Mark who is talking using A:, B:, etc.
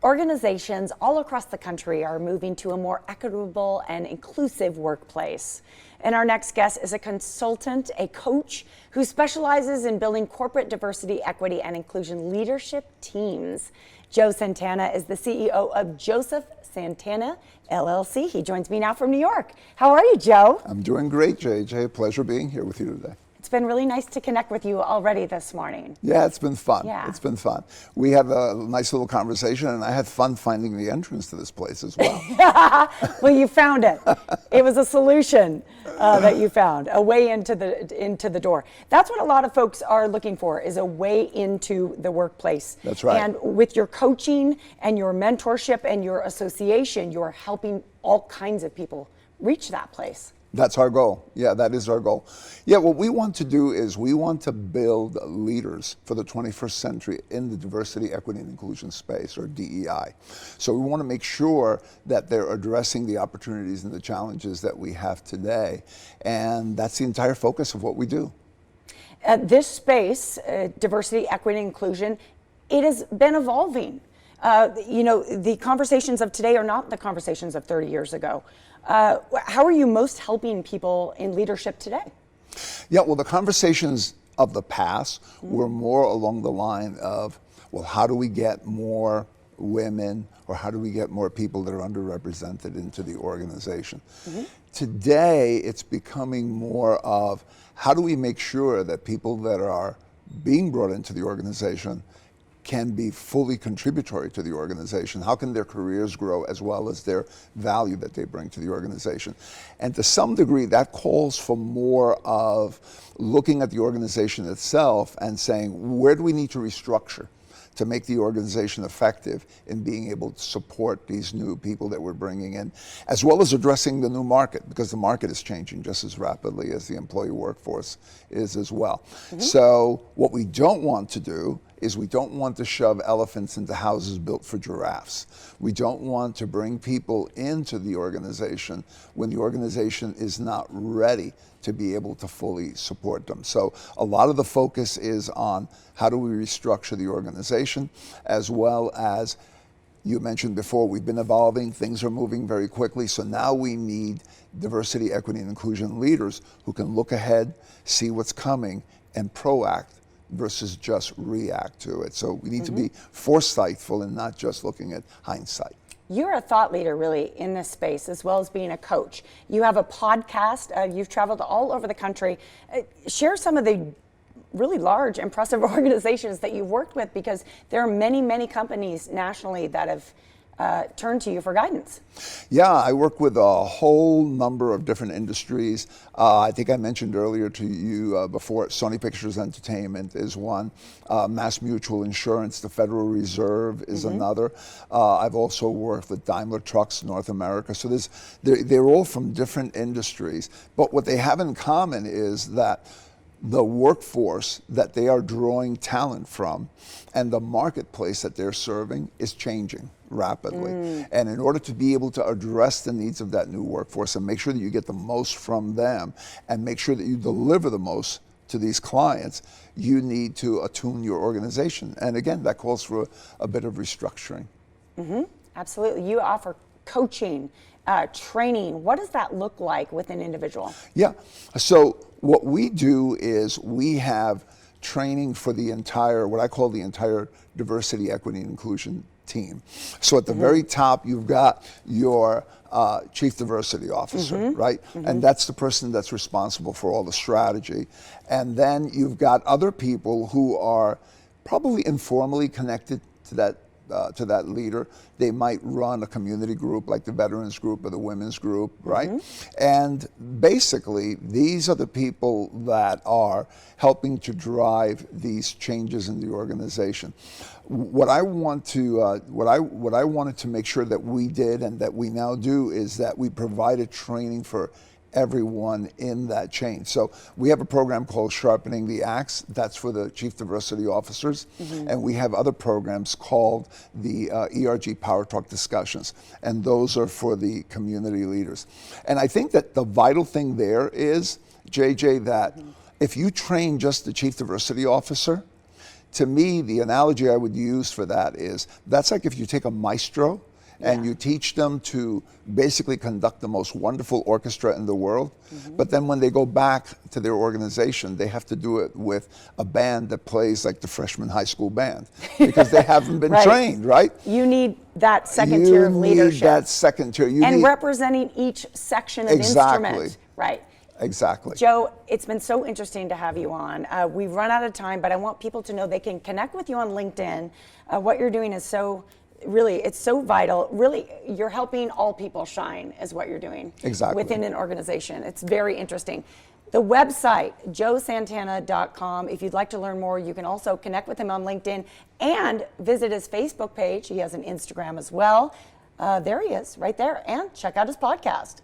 A: Organizations all across the country are moving to a more equitable and inclusive workplace. And our next guest is a consultant, a coach who specializes in building corporate diversity, equity, and inclusion leadership teams. Joe Santana is the CEO of Joseph Santana, LLC. He joins me now from New York. How are you, Joe?
B: I'm doing great, JJ. Pleasure being here with you today.
A: It's been really nice to connect with you already this morning.
B: Yeah, it's been fun.
A: Yeah.
B: It's been fun. We had a nice little conversation, and I had fun finding the entrance to this place as well.
A: Well, you found it. It was a solution that you found, a way into the door. That's what a lot of folks are looking for, is a way into the workplace.
B: That's right.
A: And with your coaching and your mentorship and your association, you're helping all kinds of people reach that place.
B: That's our goal. Yeah, that is our goal. Yeah, what we want to do is we want to build leaders for the 21st century in the diversity, equity, and inclusion space, or DEI. So we want to make sure that they're addressing the opportunities and the challenges that we have today. And that's the entire focus of what we do.
A: This space, diversity, equity, and inclusion, it has been evolving. The conversations of today are not the conversations of 30 years ago. How are you most helping people in leadership today?
B: Yeah, well, the conversations of the past were more along the line of, well, how do we get more women, or how do we get more people that are underrepresented into the organization? Today, it's becoming more of, how do we make sure that people that are being brought into the organization can be fully contributory to the organization? How can their careers grow as well as their value that they bring to the organization? And to some degree, that calls for more of looking at the organization itself and saying, where do we need to restructure to make the organization effective in being able to support these new people that we're bringing in, as well as addressing the new market, because the market is changing just as rapidly as the employee workforce is as well. So what we don't want to do is we don't want to shove elephants into houses built for giraffes. We don't want to bring people into the organization when the organization is not ready to be able to fully support them. So a lot of the focus is on how do we restructure the organization, as well as, you mentioned before, we've been evolving, things are moving very quickly, so now we need diversity, equity, and inclusion leaders who can look ahead, see what's coming, and proact versus just react to it. So we need to be foresightful and not just looking at hindsight.
A: You're a thought leader, really, in this space, as well as being a coach. You have a podcast. You've traveled all over the country. Share some of the really large, impressive organizations that you've worked with, because there are many, many companies nationally that have turned to you for guidance.
B: Yeah, I work with a whole number of different industries. I think I mentioned earlier to you before, Sony Pictures Entertainment is one. Mass Mutual Insurance, the Federal Reserve is another. I've also worked with Daimler Trucks North America. So they're all from different industries. But what they have in common is that the workforce that they are drawing talent from and the marketplace that they're serving is changing rapidly. And in order to be able to address the needs of that new workforce and make sure that you get the most from them and make sure that you deliver the most to these clients, you need to attune your organization. And again, that calls for a bit of restructuring.
A: Absolutely. You offer coaching, training. What does that look like with an individual? Yeah.
B: So what we do is we have training for the entire, what I call the entire diversity, equity, and inclusion team. So at the very top, you've got your chief diversity officer, right? And that's the person that's responsible for all the strategy. And then you've got other people who are probably informally connected to that leader. They might run a community group like the veterans group or the women's group, right? And basically, these are the people that are helping to drive these changes in the organization. What I want to, what I wanted to make sure that we did and that we now do is that we provided training for everyone in that chain. So we have a program called Sharpening the Axe. That's for the chief diversity officers. And we have other programs called the ERG Power Talk discussions. And those are for the community leaders. And I think that the vital thing there is, JJ, that if you train just the chief diversity officer, to me, the analogy I would use for that is, that's like if you take a maestro and you teach them to basically conduct the most wonderful orchestra in the world, but then when they go back to their organization, they have to do it with a band that plays like the freshman high school band, because they haven't been trained, right?
A: You need that second tier of leadership.
B: You need that second tier.
A: And representing each section of instrument. Right.
B: Exactly.
A: Joe, it's been so interesting to have you on. We've run out of time, but I want people to know they can connect with you on LinkedIn. What you're doing is it's so vital. Really, you're helping all people shine is what you're doing.
B: Exactly.
A: Within an organization. It's very interesting. The website, joesantana.com. If you'd like to learn more, you can also connect with him on LinkedIn and visit his Facebook page. He has an Instagram as well. There he is, right there. And check out his podcast.